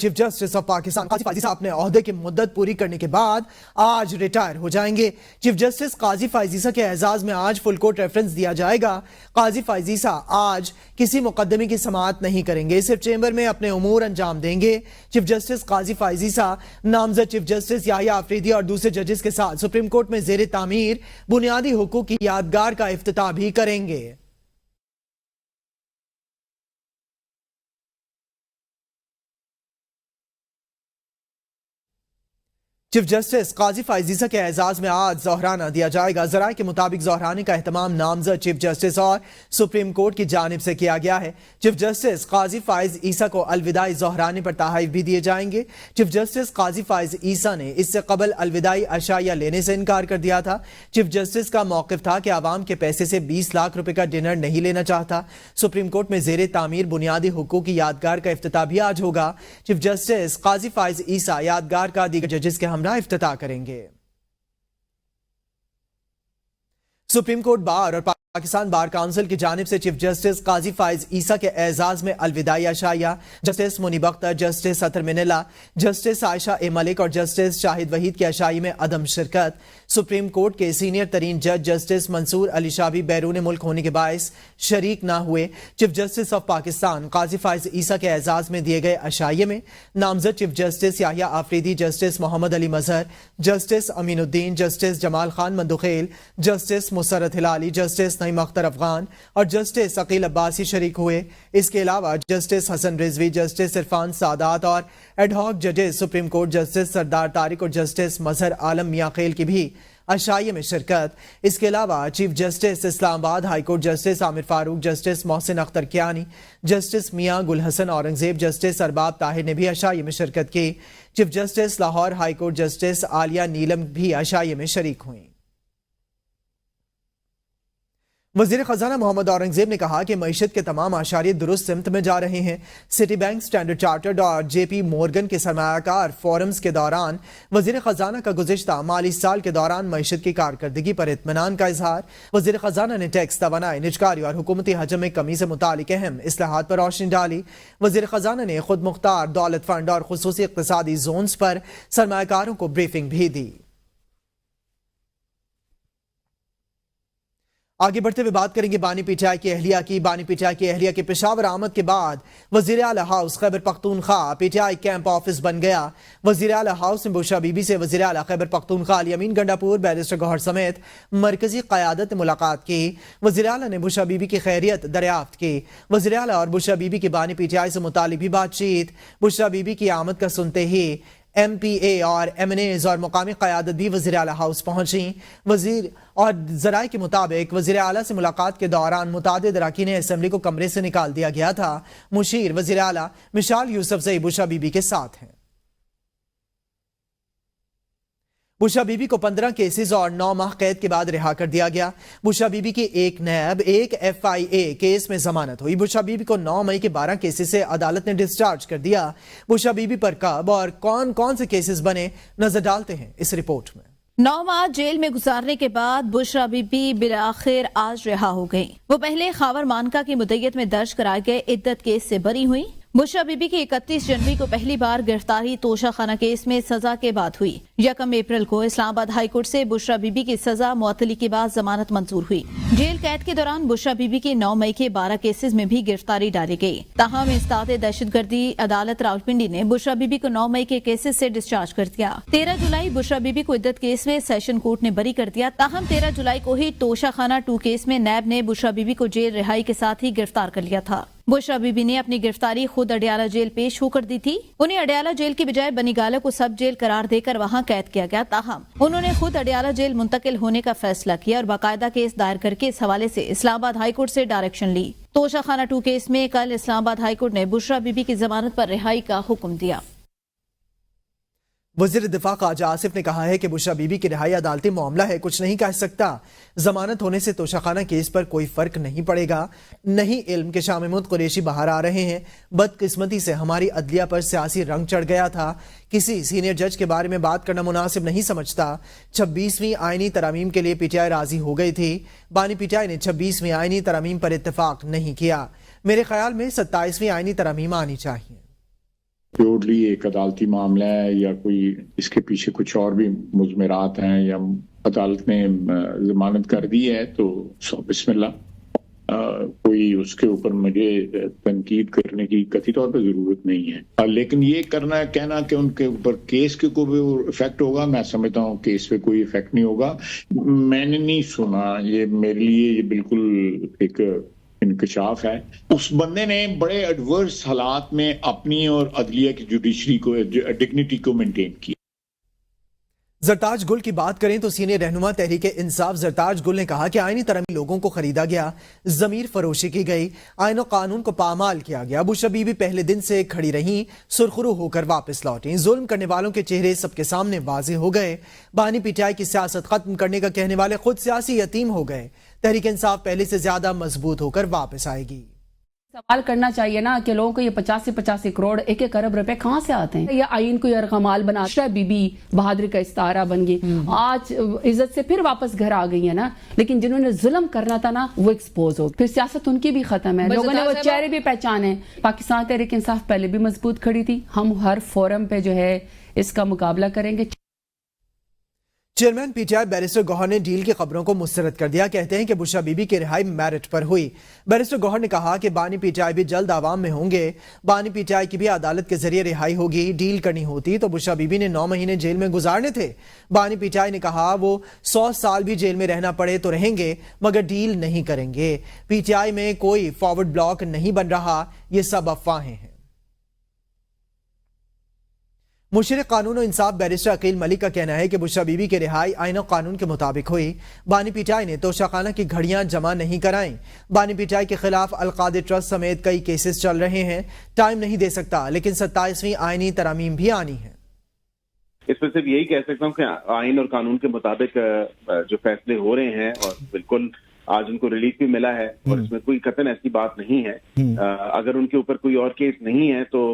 Chief justice of Pakistan قاضی فائز عیسیٰ اپنے عہدے کی مدت پوری کرنے کے بعد آج ریٹائر ہو جائیں گے۔ چیف جسٹس قاضی فائز عیسیٰ کے اعزاز میں آج فل کورٹ ریفرنس دیا جائے گا۔ قاضی فائز عیسیٰ آج کسی مقدمے کی سماعت نہیں کریں گے، صرف چیمبر میں اپنے امور انجام دیں گے۔ چیف جسٹس قاضی فائز عیسیٰ نامزد چیف جسٹس یحییٰ آفریدی اور دوسرے ججز کے ساتھ سپریم کورٹ میں زیر تعمیر بنیادی حقوق کی یادگار کا افتتاح بھی کریں گے۔ چیف جسٹس قاضی فائز عیسیٰ کے اعزاز میں آج ظہرانہ دیا جائے گا۔ ذرائع کے مطابق ظہرانے کا اہتمام نامزد چیف جسٹس اور سپریم کورٹ کی جانب سے کیا گیا ہے۔ چیف جسٹس قاضی فائز عیسیٰ کو الوداعی ظہرانے پر تحائف بھی دیے جائیں گے۔ چیف جسٹس قاضی فائز عیسیٰ نے اس سے قبل الوداعی عشائیہ لینے سے انکار کر دیا تھا۔ چیف جسٹس کا موقف تھا کہ عوام کے پیسے سے 20 لاکھ روپے کا ڈنر نہیں لینا چاہتا۔ سپریم کورٹ میں زیر تعمیر بنیادی حقوق کی یادگار کا افتتاح بھی آج ہوگا۔ چیف جسٹس قاضی فائز عیسیٰ یادگار کا دیگر ججز کے ہمراہ افتتاح کریں گے۔ سپریم کورٹ بار اور پاکستان بار کونسل کی جانب سے چیف جسٹس قاضی فائز عیسیٰ کے اعزاز میں الوداعی عشائیہ جسٹس منیب اختر، جسٹس اطہر مناللہ، جسٹس عائشہ اے ملک اور جسٹس شاہد وحید کی عشائی میں عدم شرکت۔ سپریم کورٹ کے سینئر ترین جج جسٹس منصور علی شاہ بھی بیرون ملک ہونے کے باعث شریک نہ ہوئے۔ چیف جسٹس آف پاکستان قاضی فائز عیسیٰ کے اعزاز میں دیے گئے عشائیے میں نامزد چیف جسٹس یحییٰ آفریدی، جسٹس محمد علی مظہر، جسٹس امین الدین، جسٹس جمال خان مندوخیل، جسٹس مسرت ہلالی، جسٹس نعیم اختر افغان اور جسٹس عقیل عباسی شریک ہوئے۔ اس کے علاوہ جسٹس حسن رضوی، جسٹس عرفان سادات اور ایڈ ہاک ججز سپریم کورٹ جسٹس سردار طارق اور جسٹس مظہر عالم میاں خیل کی بھی عشائیے میں شرکت۔ اس کے علاوہ chief justice Islamabad high court justice Aamir Farooq, justice Mohsin Akhtar Kayani, justice Mian Gul Hassan Aurangzeb, justice Arbab Tahir نے بھی عشائیے میں شرکت کی۔ Chief justice Lahore high court justice Aalia Neelum بھی عشائیے میں شریک ہوئیں۔ وزیر خزانہ محمد اورنگزیب نے کہا کہ معیشت کے تمام اشاریے درست سمت میں جا رہے ہیں۔ سٹی بینک، اسٹینڈرڈ چارٹرڈ اور جے پی مورگن کے سرمایہ کار فورمز کے دوران وزیر خزانہ کا گزشتہ مالی سال کے دوران معیشت کی کارکردگی پر اطمینان کا اظہار۔ وزیر خزانہ نے ٹیکس، توانائی، نجکاری اور حکومتی حجم میں کمی سے متعلق اہم اصلاحات پر روشنی ڈالی۔ وزیر خزانہ نے خود مختار دولت فنڈ اور خصوصی اقتصادی زونز پر سرمایہ کاروں کو بریفنگ بھی دی۔ آگے بڑھتے ہوئے بات کریں گے بانی پی ٹی آئی کی اہلیہ کی۔ بانی پی ٹی آئی کی اہلیہ کے پشاور آمد کے بعد وزیر اعلیٰ house Khyber Pakhtunkhwa P T I camp office بن گیا۔ وزیر اعلیٰ ہاؤس نے بشرا بی بی سے وزیر اعلیٰ خیبر پختونخوا الیمین گنڈاپور، بیرسٹر گوہر سمیت مرکزی قیادت نے ملاقات کی۔ وزیر اعلیٰ نے بشرا بی بی کی خیریت دریافت کی۔ وزیر اعلیٰ اور بشرا بی بی کی بانی پی ٹی آئی سے متعلق بھی بات چیت۔ بشرا بی بی کی آمد کا سنتے ہی ایم پی اے اور ایم این ایز اور مقامی قیادت بھی وزیر اعلیٰ ہاؤس پہنچیں۔ وزیر اور ذرائع کے مطابق وزیر اعلیٰ سے ملاقات کے دوران متعدد اراکین اسمبلی کو کمرے سے نکال دیا گیا تھا۔ مشیر وزیر اعلیٰ مشال یوسفزئی بشرا بی بی کے ساتھ ہیں۔ بشرا بی بی کو 15 کیسز اور 9 ماہ قید کے بعد رہا کر دیا گیا۔ بشرا بی بی کی ایک نیب، ایک ایف آئی اے کیس میں ضمانت ہوئی۔ بشرا بی بی کو 9 مئی کے 12 کیسز سے عدالت نے ڈسچارج کر دیا۔ بشرا بی بی پر کب اور کون کون سے کیسز بنے، نظر ڈالتے ہیں اس رپورٹ میں۔ 9 ماہ جیل میں گزارنے کے بعد بشرا بی بی بالآخر آج رہا ہو گئی۔ وہ پہلے خاور مانکا کی مدیت میں درج کرائے گئے عدت کیس سے بری ہوئی۔ بشرا بی بی کی 31 جنوری کو پہلی بار گرفتاری توشہ خانہ کیس میں سزا کے بعد ہوئی۔ 1 اپریل کو اسلام آباد ہائی کورٹ سے بشرا بی بی کی سزا معطلی کے بعد ضمانت منظور ہوئی۔ جیل قید کے دوران بشرا بی بی کی 9 مئی کے 12 کیسز میں بھی گرفتاری ڈالی گئی۔ تاہم استاد دہشت گردی عدالت راولپنڈی نے بشرا بی بی کو 9 مئی کے کیسز سے ڈسچارج کر دیا۔ 13 جولائی بشرا بی بی کو عدت کیس میں سیشن کورٹ نے بری کر دیا۔ تاہم 13 جولائی کو ہی توشہ خانہ 2 کیس میں نیب نے بشرا بی بی کو جیل رہائی کے ساتھ ہی گرفتار کر لیا تھا۔ بشرا بی بی نے اپنی گرفتاری خود اڈیالہ جیل پیش ہو کر دی تھی۔ انہیں اڈیالہ جیل کی بجائے بنی گالہ کو سب جیل قرار دے کر وہاں قید کیا گیا۔ تاہم انہوں نے خود اڈیالہ جیل منتقل ہونے کا فیصلہ کیا اور باقاعدہ کیس دائر کر کے اس حوالے سے اسلام آباد ہائی کورٹ سے ڈائریکشن لی۔ توشہ خانہ 2 کیس میں کل اسلام آباد ہائی کورٹ نے بشرا بی بی کی ضمانت پر رہائی کا حکم دیا۔ وزیر دفاع خواجہ آصف نے کہا ہے کہ بشرا بی بی کی رہائی عدالتی معاملہ ہے، کچھ نہیں کہہ سکتا۔ ضمانت ہونے سے توشہ خانہ کیس پر کوئی فرق نہیں پڑے گا۔ نہیں علم کے شاہ محمود قریشی باہر آ رہے ہیں۔ بدقسمتی سے ہماری عدلیہ پر سیاسی رنگ چڑھ گیا تھا۔ کسی سینئر جج کے بارے میں بات کرنا مناسب نہیں سمجھتا۔ 26ویں آئینی ترامیم کے لیے پی ٹی آئی راضی ہو گئی تھی۔ بانی پی ٹی آئی نے 26ویں آئینی ترامیم پر اتفاق نہیں کیا۔ میرے خیال میں 27ویں آئینی ترامیم آنی چاہیے۔ پیورلی ایک عدالتی معاملہ ہے یا کوئی اس کے پیچھے کچھ اور بھی مضمرات ہیں یا عدالت نے ضمانت کر دی ہے تو بسم اللہ، کوئی اس کے اوپر مجھے تنقید کرنے کی قطعی طور پہ ضرورت نہیں ہے، لیکن یہ کہنا کہ ان کے اوپر کیس کے کوئی افیکٹ ہوگا، میں سمجھتا ہوں کیس پہ کوئی افیکٹ نہیں ہوگا۔ میں نے نہیں سنا، یہ میرے لیے یہ بالکل ایک انکشاف ہے۔ اس بندے نے بڑے ایڈورس حالات میں اپنی اور عدلیہ کی جوڈیشری کو ڈگنیٹی کو مینٹین کیا۔ زرتاج گل کی بات کریں تو سینئر رہنما تحریک انصاف زرتاج گل نے کہا کہ آئینی ترمی لوگوں کو خریدا گیا، ضمیر فروشی کی گئی، آئین و قانون کو پامال کیا گیا۔ بشرا بی بی پہلے دن سے کھڑی رہیں، سرخرو ہو کر واپس لوٹیں، ظلم کرنے والوں کے چہرے سب کے سامنے واضح ہو گئے، بانی پی ٹی آئی کی سیاست ختم کرنے کا کہنے والے خود سیاسی یتیم ہو گئے، تحریک انصاف پہلے سے زیادہ مضبوط ہو کر واپس آئے گی۔ سوال کرنا چاہیے نا کہ لوگوں کو یہ 85 کروڑ 1 ارب روپے کہاں سے آتے ہیں؟ یہ آئین کو یرغمال بنا بشرا بی بی بہادری کا استعارہ بن گئی، آج عزت سے پھر واپس گھر آ گئی ہے نا، لیکن جنہوں نے ظلم کرنا تھا نا وہ ایکسپوز ہو، پھر سیاست ان کی بھی ختم ہے، لوگوں نے وہ چہرے بھی پہچانے۔ پاکستان تحریک انصاف پہلے بھی مضبوط کھڑی تھی، ہم ہر فورم پہ جو ہے اس کا مقابلہ کریں گے۔ Chairman P T I barrister Gohar نے ڈیل کی خبروں کو مسترد کر دیا، کہتے ہیں کہ بشرا بی بی کی رہائی میرٹ پر ہوئی۔ بیرسٹر گوہر نے کہا کہ بانی پی ٹی آئی بھی جلد عوام میں ہوں گے، بانی پی ٹی آئی کی بھی عدالت کے ذریعے رہائی ہوگی، ڈیل کرنی ہوتی تو بشرا بی بی نے 9 مہینے جیل میں گزارنے تھے۔ بانی پی ٹی آئی نے کہا وہ 100 سال بھی جیل میں رہنا پڑے تو رہیں گے مگر ڈیل نہیں کریں گے، پی ٹی آئی میں کوئی فارورڈ بلاک نہیں بن رہا، یہ سب افواہیں ہیں۔ مشیر قانون و انصاف بیرسٹر عقیل ملک کا کہنا ہے کہ بشرا بی بی کی رہائی آئین و قانون کے مطابق ہوئی، بانی پی ٹی آئی نے توشہ کی گھڑیاں جمع نہیں کرائیں، بانی پی ٹی آئی کے خلاف القادر ٹرسٹ سمیت کئی کیسز چل رہے ہیں، ٹائم نہیں دے سکتا لیکن 27ویں آئینی ترامیم بھی آنی ہے۔ اس میں صرف یہی کہہ سکتا ہوں کہ آئین اور قانون کے مطابق جو فیصلے ہو رہے ہیں اور بالکل آج ان کو ریلیف بھی ملا ہے اور اس میں کوئی قطعاً ایسی بات نہیں ہے، اگر ان کے اوپر کوئی اور کیس نہیں ہے تو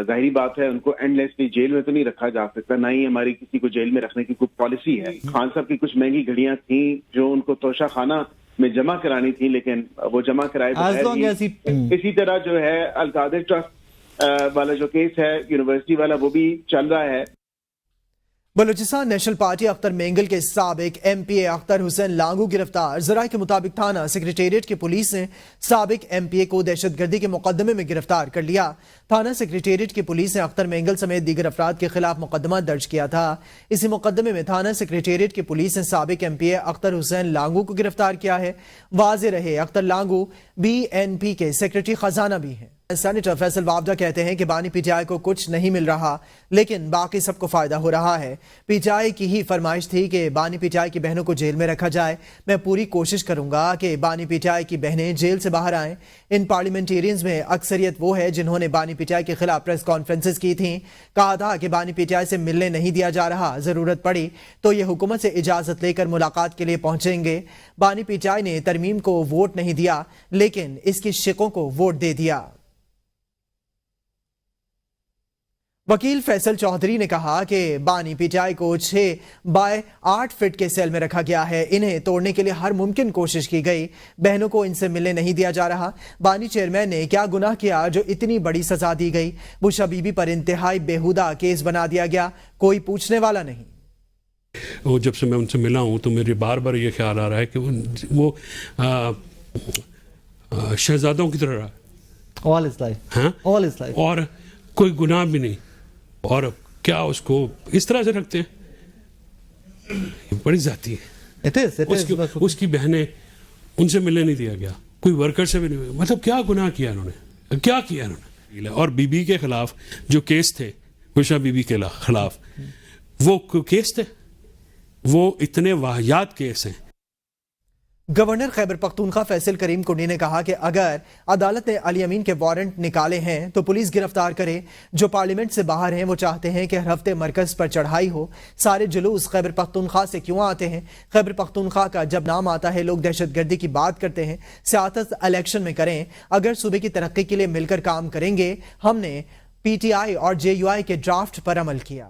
ظاہری بات ہے ان کو اینڈ لیسلی جیل میں تو نہیں رکھا جا سکتا، نہ ہی ہماری کسی کو جیل میں رکھنے کی کوئی پالیسی ہے۔ خان صاحب کی کچھ مہنگی گھڑیاں تھیں جو ان کو توشہ خانہ میں جمع کرانی تھی لیکن وہ جمع کرائے اسی طرح جو ہے القادر ٹرسٹ والا جو کیس ہے یونیورسٹی والا وہ بھی چل رہا ہے۔ بلوچستان نیشنل پارٹی اختر مینگل کے سابق ایم پی اے اختر حسین لانگو گرفتار، ذرائع کے مطابق تھانہ سیکریٹریٹ کی پولیس نے سابق ایم پی اے کو دہشت گردی کے مقدمے میں گرفتار کر لیا۔ تھانہ سیکریٹریٹ کی پولیس نے اختر مینگل سمیت دیگر افراد کے خلاف مقدمہ درج کیا تھا۔ اسی مقدمے میں تھانہ سیکریٹریٹ کی پولیس نے سابق ایم پی اے اختر حسین لانگو کو گرفتار کیا ہے۔ واضح رہے Akhtar Lango be N P کے سیکریٹری خزانہ بھی ہیں۔ سینیٹر فیصل وابڈا کہتے ہیں کہ بانی پی ٹی آئی کو کچھ نہیں مل رہا لیکن باقی سب کو فائدہ ہو رہا ہے، پی ٹی آئی کی ہی فرمائش تھی کہ بانی پی ٹی آئی کی بہنوں کو جیل میں رکھا جائے، میں پوری کوشش کروں گا کہ بانی پی ٹی آئی کی بہنیں جیل سے باہر آئیں۔ ان پارلیمنٹیرینز میں اکثریت وہ ہے جنہوں نے بانی پی ٹی آئی کے خلاف پریس کانفرنسز کی تھیں، کہا تھا کہ بانی پی ٹی آئی سے ملنے نہیں دیا جا رہا، ضرورت پڑی تو یہ حکومت سے اجازت لے کر ملاقات کے لیے پہنچیں گے۔ بانی پی ٹی آئی نے ترمیم کو ووٹ نہیں دیا لیکن اس کی شقوں کو ووٹ دے دیا۔ وکیل فیصل چودھری نے کہا کہ بانی پی ٹی آئی کو 6 بائی 8 فٹ کے سیل میں رکھا گیا ہے، انہیں توڑنے کے لیے ہر ممکن کوشش کی گئی، بہنوں کو ان سے ملنے نہیں دیا جا رہا۔ بانی چیئرمین نے کیا گناہ کیا جو اتنی بڑی سزا دی گئی؟ بشرا بی بی پر انتہائی بیہودہ کیس بنا دیا گیا، کوئی پوچھنے والا نہیں۔ وہ جب سے میں ان سے ملا ہوں تو میرے بار بار یہ خیال آ رہا ہے کہ وہ شہزادوں کی طرح رہا، اور کوئی گناہ بھی نہیں، اور کیا اس کو اس طرح سے رکھتے ہیں؟ بڑی ذاتی ہے۔ اس کی بہنیں ان سے ملنے نہیں دیا گیا، کوئی ورکر سے بھی نہیں، مطلب کیا گناہ کیا انہوں نے، کیا کیا انہوں نے؟ اور بی بی کے خلاف جو کیس تھے، بشرا بی بی کے خلاف وہ کیس تھے، وہ اتنے واہیات کیس ہیں۔ گورنر خیبر پختونخوا فیصل کریم کنڈی نے کہا کہ اگر عدالت نے علی امین کے وارنٹ نکالے ہیں تو پولیس گرفتار کرے، جو پارلیمنٹ سے باہر ہیں وہ چاہتے ہیں کہ ہر ہفتے مرکز پر چڑھائی ہو، سارے جلوس خیبر پختونخوا سے کیوں آتے ہیں؟ خیبر پختونخوا کا جب نام آتا ہے لوگ دہشت گردی کی بات کرتے ہیں، سیاست الیکشن میں کریں، اگر صوبے کی ترقی کے لیے مل کر کام کریں گے۔ ہم نے پی ٹی آئی اور جے یو آئی کے ڈرافٹ پر عمل کیا۔